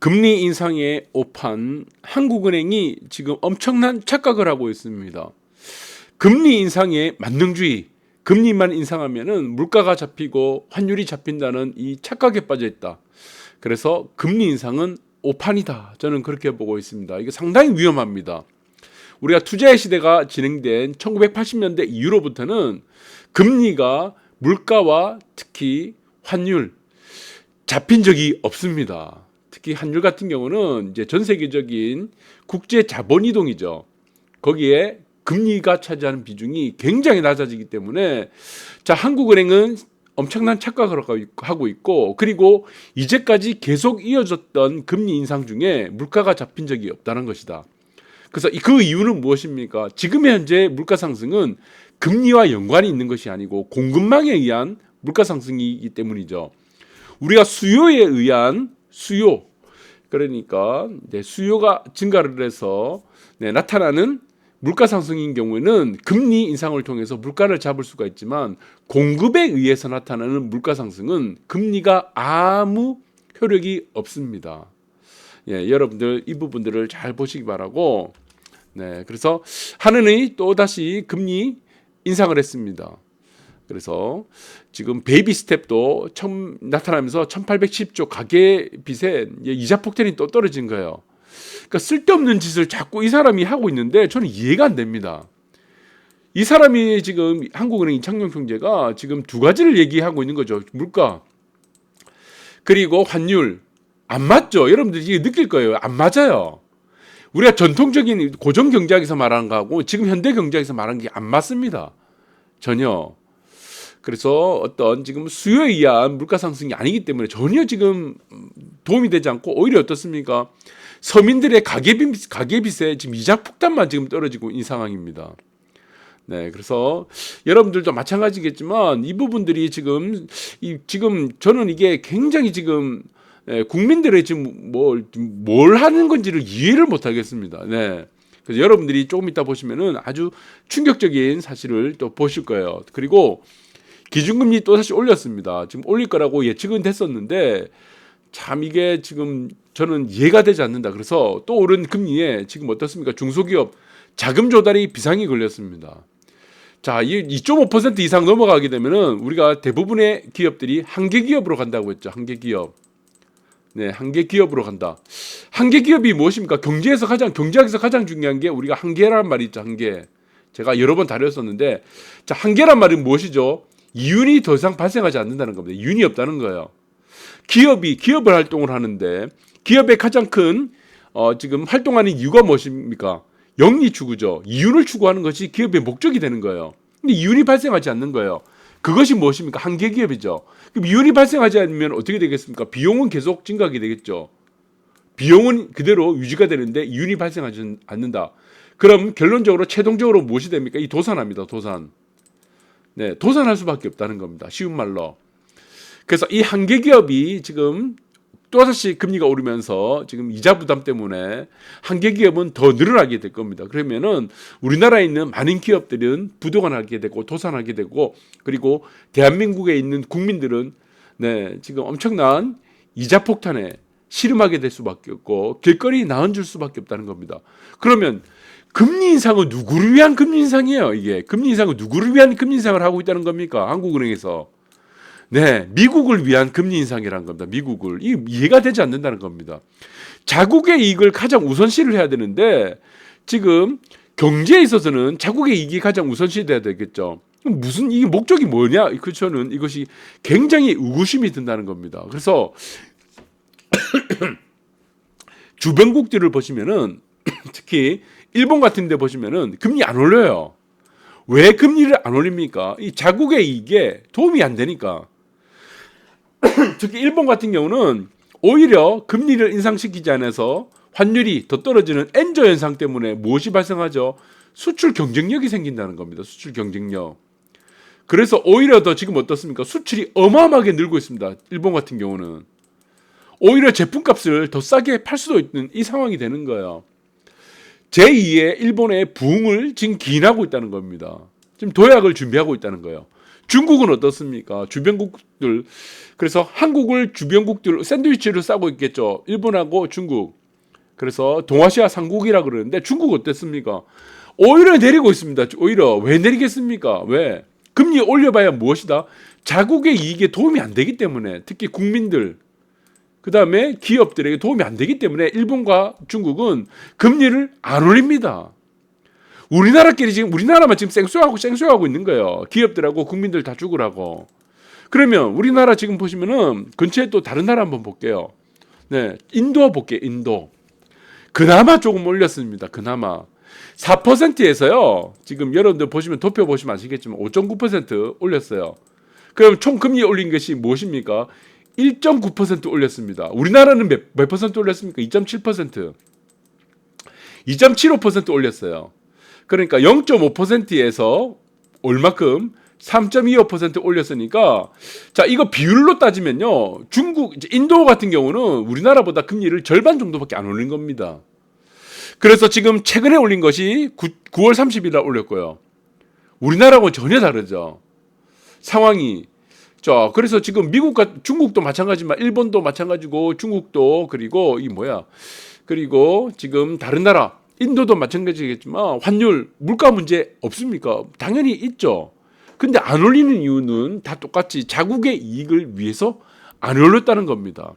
금리 인상의 오판, 한국은행이 지금 엄청난 착각을 하고 있습니다. 금리 인상의 만능주의, 금리만 인상하면은 물가가 잡히고 환율이 잡힌다는 이 착각에 빠져 있다. 그래서 금리 인상은 오판이다. 저는 그렇게 보고 있습니다. 이게 상당히 위험합니다. 우리가 투자의 시대가 진행된 1980년대 이후로부터는 금리가 물가와 특히 환율 잡힌 적이 없습니다. 특히 환율 같은 경우는 이제 전 세계적인 국제 자본 이동이죠. 거기에 금리가 차지하는 비중이 굉장히 낮아지기 때문에 자, 한국은행은 엄청난 착각을 하고 있고, 그리고 이제까지 계속 이어졌던 금리 인상 중에 물가가 잡힌 적이 없다는 것이다. 그래서 그 이유는 무엇입니까? 지금 현재 물가 상승은 금리와 연관이 있는 것이 아니고 공급망에 의한 물가 상승이기 때문이죠. 우리가 수요에 의한 수요, 그러니까 수요가 증가를 해서 나타나는 물가 상승인 경우에는 금리 인상을 통해서 물가를 잡을 수가 있지만, 공급에 의해서 나타나는 물가 상승은 금리가 아무 효력이 없습니다. 여러분들 이 부분들을 잘 보시기 바라고. 그래서 한은이 또 다시 금리 인상을 했습니다. 그래서 지금 베이비 스텝도 처음 나타나면서 1810조 가계 빚에 이자 폭탄이 또 떨어진 거예요. 그러니까 쓸데없는 짓을 자꾸 이 사람이 하고 있는데 저는 이해가 안 됩니다. 이 사람이 지금 한국은행 이창용 총재가 지금 두 가지를 얘기하고 있는 거죠. 물가 그리고 환율. 안 맞죠? 여러분들 이게 느낄 거예요. 안 맞아요. 우리가 전통적인 고정 경제학에서 말하는 거하고 지금 현대 경제학에서 말하는 게 안 맞습니다. 전혀. 그래서 어떤 지금 수요에 의한 물가 상승이 아니기 때문에 전혀 지금 도움이 되지 않고 오히려 어떻습니까? 서민들의 가계빚에 지금 이자 폭탄만 지금 떨어지고 있는 상황입니다. 그래서 여러분들도 마찬가지겠지만 이 부분들이 지금 저는 이게 굉장히 지금 국민들의 지금 뭘 하는 건지를 이해를 못 하겠습니다. 그래서 여러분들이 조금 이따 보시면은 아주 충격적인 사실을 또 보실 거예요. 그리고 기준금리 또 다시 올렸습니다. 지금 올릴 거라고 예측은 됐었는데 참 이게 지금 저는 이해가 되지 않는다. 그래서 또 오른 금리에 지금 어떻습니까? 중소기업 자금 조달이 비상이 걸렸습니다. 자, 2.5% 이상 넘어가게 되면은 우리가 대부분의 기업들이 한계 기업으로 간다고 했죠. 한계 기업. 한계 기업으로 간다. 한계 기업이 무엇입니까? 경제학에서 가장 중요한 게 우리가 한계란 말이 있죠. 한계. 제가 여러 번 다뤘었는데, 자, 한계란 말은 무엇이죠? 이윤이 더 이상 발생하지 않는다는 겁니다. 이윤이 없다는 거예요. 기업을 활동을 하는데 기업의 가장 큰 지금 활동하는 이유가 무엇입니까? 영리 추구죠. 이윤을 추구하는 것이 기업의 목적이 되는 거예요. 근데 이윤이 발생하지 않는 거예요. 그것이 무엇입니까? 한계 기업이죠. 그럼 이윤이 발생하지 않으면 어떻게 되겠습니까? 비용은 계속 증가하게 되겠죠. 비용은 그대로 유지가 되는데 이윤이 발생하지 않는다. 그럼 결론적으로 최종적으로 무엇이 됩니까? 이 도산합니다. 도산할 수밖에 없다는 겁니다. 쉬운 말로. 그래서 이 한계 기업이 지금 또다시 금리가 오르면서 지금 이자 부담 때문에 한계 기업은 더 늘어나게 될 겁니다. 그러면은 우리나라에 있는 많은 기업들은 부도가 나게 되고 도산하게 되고, 그리고 대한민국에 있는 국민들은 지금 엄청난 이자 폭탄에 씨름하게 될 수밖에 없고 길거리 나앉을 수밖에 없다는 겁니다. 그러면 금리 인상은 누구를 위한 금리 인상이에요? 이게 금리 인상은 누구를 위한 금리 인상을 하고 있다는 겁니까? 한국은행에서. 미국을 위한 금리 인상이라는 겁니다. 미국을. 이해가 되지 않는다는 겁니다. 자국의 이익을 가장 우선시를 해야 되는데 지금 경제에 있어서는 자국의 이익이 가장 우선시 돼야 되겠죠. 무슨 이게 목적이 뭐냐? 저는 이것이 굉장히 의구심이 든다는 겁니다. 그래서 주변국들을 보시면은 특히 일본 같은 데 보시면은 금리 안 올려요. 왜 금리를 안 올립니까? 이 자국의 이익에 도움이 안 되니까. 특히 일본 같은 경우는 오히려 금리를 인상시키지 않아서 환율이 더 떨어지는 엔저 현상 때문에 무엇이 발생하죠? 수출 경쟁력이 생긴다는 겁니다. 수출 경쟁력. 그래서 오히려 더 지금 어떻습니까? 수출이 어마어마하게 늘고 있습니다. 일본 같은 경우는. 오히려 제품값을 더 싸게 팔 수도 있는 이 상황이 되는 거예요. 제2의 일본의 부흥을 지금 기인하고 있다는 겁니다. 지금 도약을 준비하고 있다는 거예요. 중국은 어떻습니까? 주변국들. 그래서 한국을 주변국들 샌드위치를 싸고 있겠죠. 일본하고 중국. 그래서 동아시아 상국이라 그러는데 중국 어땠습니까? 오히려 내리고 있습니다. 오히려 왜 내리겠습니까? 왜? 금리 올려봐야 무엇이다? 자국의 이익에 도움이 안 되기 때문에, 특히 국민들, 그 다음에 기업들에게 도움이 안 되기 때문에 일본과 중국은 금리를 안 올립니다. 우리나라끼리 지금 우리나라만 지금 쌩쇼하고 있는 거예요. 기업들하고 국민들 다 죽으라고. 그러면 우리나라 지금 보시면은 근처에 또 다른 나라 한번 볼게요. 네, 인도 볼게요. 인도. 그나마 조금 올렸습니다. 그나마 4%에서요. 지금 여러분들 보시면 도표 보시면 아시겠지만 5.9% 올렸어요. 그럼 총 금리 올린 것이 무엇입니까? 1.9% 올렸습니다. 우리나라는 몇 퍼센트 올렸습니까? 2.7%. 2.75% 올렸어요. 그러니까 0.5%에서 얼마큼 3.25% 올렸으니까 자, 이거 비율로 따지면요. 중국, 인도 같은 경우는 우리나라보다 금리를 절반 정도밖에 안 올린 겁니다. 그래서 지금 최근에 올린 것이 9월 30일 날 올렸고요. 우리나라하고는 전혀 다르죠. 상황이. 자, 그래서 지금 미국과 중국도 마찬가지지만 일본도 마찬가지고 중국도 그리고 그리고 지금 다른 나라 인도도 마찬가지겠지만 환율, 물가 문제 없습니까? 당연히 있죠. 근데 안 올리는 이유는 다 똑같이 자국의 이익을 위해서 안 올렸다는 겁니다.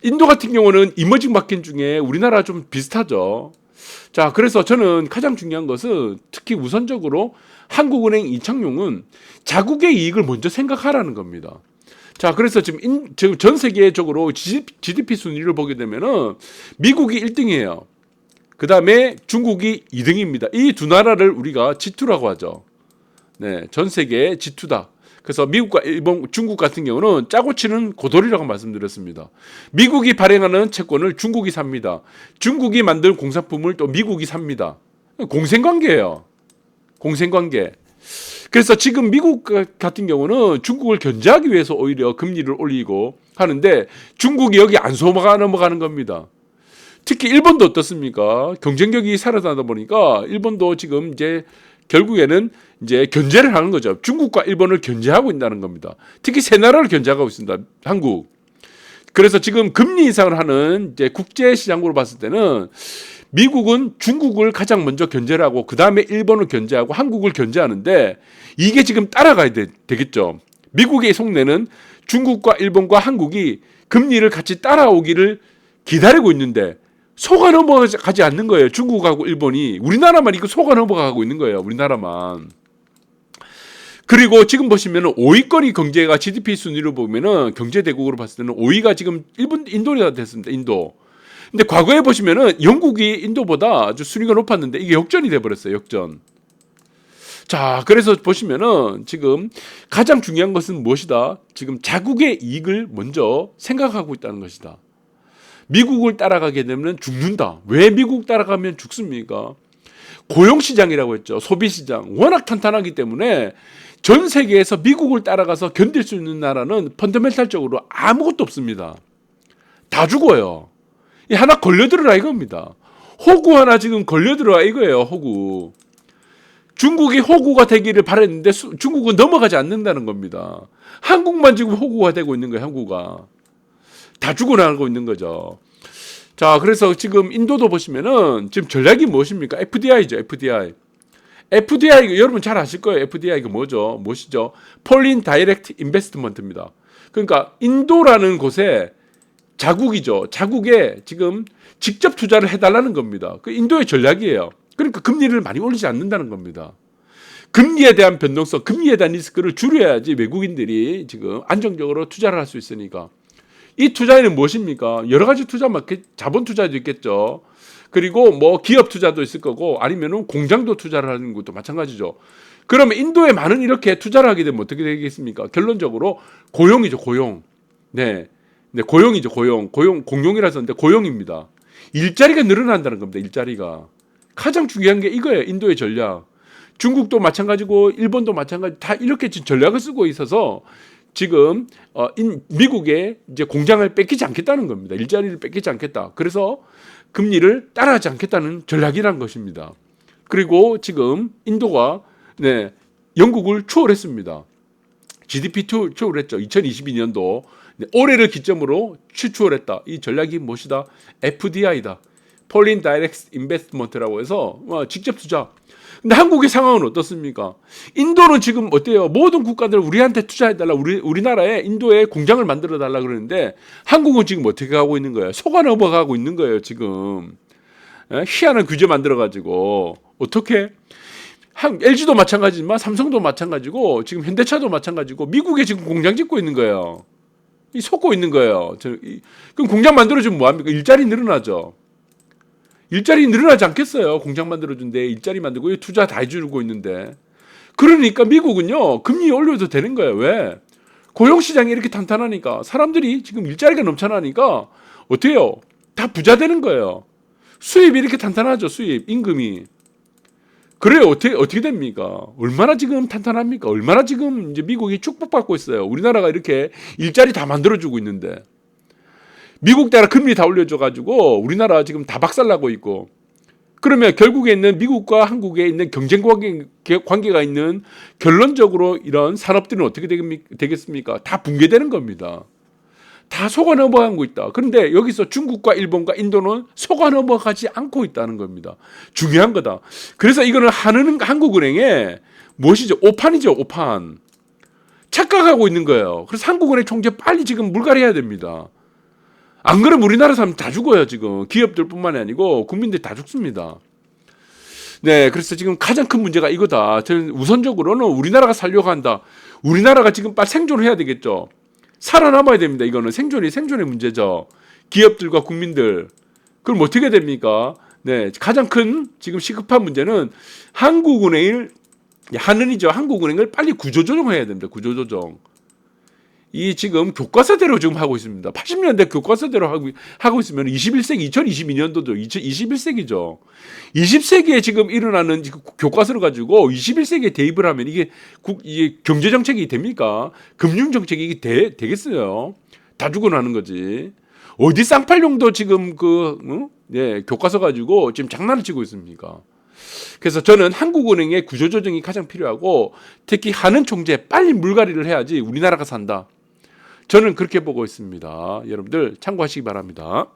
인도 같은 경우는 이머징 마켓 중에 우리나라 좀 비슷하죠. 자, 그래서 저는 가장 중요한 것은 특히 우선적으로 한국은행 이창용은 자국의 이익을 먼저 생각하라는 겁니다. 자, 그래서 지금 전 세계적으로 GDP 순위를 보게 되면은 미국이 1등이에요. 그 다음에 중국이 2등입니다. 이 두 나라를 우리가 G2라고 하죠. 네, 전 세계 G2다. 그래서 미국과 일본, 중국 같은 경우는 짜고 치는 고돌이라고 말씀드렸습니다. 미국이 발행하는 채권을 중국이 삽니다. 중국이 만든 공산품을 또 미국이 삽니다. 공생관계예요. 공생관계. 그래서 지금 미국 같은 경우는 중국을 견제하기 위해서 오히려 금리를 올리고 하는데 중국이 여기 안 넘어가는 겁니다. 특히 일본도 어떻습니까? 경쟁력이 살아나다 보니까 일본도 지금 이제 결국에는 이제 견제를 하는 거죠. 중국과 일본을 견제하고 있다는 겁니다. 특히 세 나라를 견제하고 있습니다. 한국. 그래서 지금 금리 인상을 하는 이제 국제 시장으로 봤을 때는 미국은 중국을 가장 먼저 견제를 하고 그 다음에 일본을 견제하고 한국을 견제하는데 이게 지금 따라가야 되겠죠. 미국의 속내는 중국과 일본과 한국이 금리를 같이 따라오기를 기다리고 있는데 속아 넘어가지 않는 거예요. 중국하고 일본이. 우리나라만 이거 속아 넘어가고 있는 거예요. 우리나라만. 그리고 지금 보시면은 5위권이 경제가 GDP 순위로 보면은 경제대국으로 봤을 때는 5위가 지금 인도가 됐습니다. 인도. 근데 과거에 보시면은 영국이 인도보다 아주 순위가 높았는데 이게 역전이 돼버렸어요. 역전. 자, 그래서 보시면은 지금 가장 중요한 것은 무엇이다? 지금 자국의 이익을 먼저 생각하고 있다는 것이다. 미국을 따라가게 되면 죽는다. 왜 미국 따라가면 죽습니까? 고용시장이라고 했죠. 소비시장. 워낙 탄탄하기 때문에 전 세계에서 미국을 따라가서 견딜 수 있는 나라는 펀더멘탈적으로 아무것도 없습니다. 다 죽어요. 하나 걸려들어라 이겁니다. 호구 하나 지금 걸려들어라 이거예요. 호구. 중국이 호구가 되기를 바랬는데 중국은 넘어가지 않는다는 겁니다. 한국만 지금 호구가 되고 있는 거예요. 한국가. 다 죽어나가고 있는 거죠. 자, 그래서 지금 인도도 보시면은 지금 전략이 무엇입니까? FDI죠, FDI. FDI 여러분 잘 아실 거예요. FDI가 뭐죠? 무엇이죠? Foreign Direct Investment입니다. 그러니까 인도라는 곳에 자국이죠. 자국에 지금 직접 투자를 해달라는 겁니다. 그 인도의 전략이에요. 그러니까 금리를 많이 올리지 않는다는 겁니다. 금리에 대한 변동성, 금리에 대한 리스크를 줄여야지 외국인들이 지금 안정적으로 투자를 할 수 있으니까. 이 투자에는 무엇입니까? 여러 가지 투자 마켓, 자본 투자도 있겠죠. 그리고 뭐 기업 투자도 있을 거고 아니면은 공장도 투자를 하는 것도 마찬가지죠. 그러면 인도에 많은 이렇게 투자를 하게 되면 어떻게 되겠습니까? 결론적으로 고용이죠, 고용. 네. 네, 고용이죠, 고용. 공용이라 썼는데 고용입니다. 일자리가 늘어난다는 겁니다, 일자리가. 가장 중요한 게 이거예요, 인도의 전략. 중국도 마찬가지고 일본도 마찬가지 다 이렇게 전략을 쓰고 있어서 지금 미국의 이제 공장을 뺏기지 않겠다는 겁니다. 일자리를 뺏기지 않겠다. 그래서 금리를 따라하지 않겠다는 전략이라는 것입니다. 그리고 지금 인도가 영국을 추월했습니다. GDP 추월을 했죠. 2022년도 올해를 기점으로 추월했다. 이 전략이 무엇이다? FDI다. Foreign Direct Investment라고 해서 직접 투자. 근데 한국의 상황은 어떻습니까? 인도는 지금 어때요? 모든 국가들 우리한테 투자해달라. 우리나라에 인도에 공장을 만들어달라 그러는데 한국은 지금 어떻게 하고 있는 거예요? 속아 넘어가고 있는 거예요. 지금 희한한 규제 만들어가지고 어떻게? LG도 마찬가지지만 삼성도 마찬가지고 지금 현대차도 마찬가지고 미국에 지금 공장 짓고 있는 거예요. 속고 있는 거예요. 그럼 공장 만들어주면 뭐합니까? 일자리 늘어나죠. 일자리 늘어나지 않겠어요. 공장 만들어준데 일자리 만들고 투자 다 해주고 있는데. 그러니까 미국은요. 금리 올려도 되는 거예요. 왜? 고용시장이 이렇게 탄탄하니까 사람들이 지금 일자리가 넘쳐나니까 어떻게 해요? 다 부자 되는 거예요. 수입이 이렇게 탄탄하죠. 수입, 임금이. 그래요. 어떻게 됩니까? 얼마나 지금 탄탄합니까? 얼마나 지금 이제 미국이 축복받고 있어요. 우리나라가 이렇게 일자리 다 만들어주고 있는데. 미국 따라 금리 다 올려줘가지고 우리나라 지금 다 박살나고 있고. 그러면 결국에 있는 미국과 한국에 있는 경쟁 관계가 있는 결론적으로 이런 산업들은 어떻게 되겠습니까? 다 붕괴되는 겁니다. 다 속아 넘어가고 있다. 그런데 여기서 중국과 일본과 인도는 속아 넘어가지 않고 있다는 겁니다. 중요한 거다. 그래서 이거는 한국은행의 무엇이죠? 오판이죠. 오판. 착각하고 있는 거예요. 그래서 한국은행 총재 빨리 지금 물갈이해야 됩니다. 안 그러면 우리나라 사람 다 죽어요. 지금 기업들뿐만이 아니고 국민들 다 죽습니다. 네, 그래서 지금 가장 큰 문제가 이거다. 저는 우선적으로는 우리나라가 살려고 한다. 우리나라가 지금 빨리 생존을 해야 되겠죠. 살아남아야 됩니다. 이거는 생존의 문제죠. 기업들과 국민들. 그럼 어떻게 됩니까? 네, 가장 큰 지금 시급한 문제는 한국은행을 빨리 구조조정해야 됩니다. 구조조정. 이 지금 교과서대로 지금 하고 있습니다. 80년대 교과서대로 하고 있으면 21세기 2022년도죠. 21세기죠. 20세기에 지금 일어나는 교과서를 가지고 21세기에 대입을 하면 이게 경제 정책이 됩니까? 금융 정책이 이게 되겠어요? 다 죽어나는 거지. 어디 쌍팔용도 지금 교과서 가지고 지금 장난을 치고 있습니까? 그래서 저는 한국은행의 구조조정이 가장 필요하고 특히 하는 총재 빨리 물갈이를 해야지 우리나라가 산다. 저는 그렇게 보고 있습니다. 여러분들 참고하시기 바랍니다.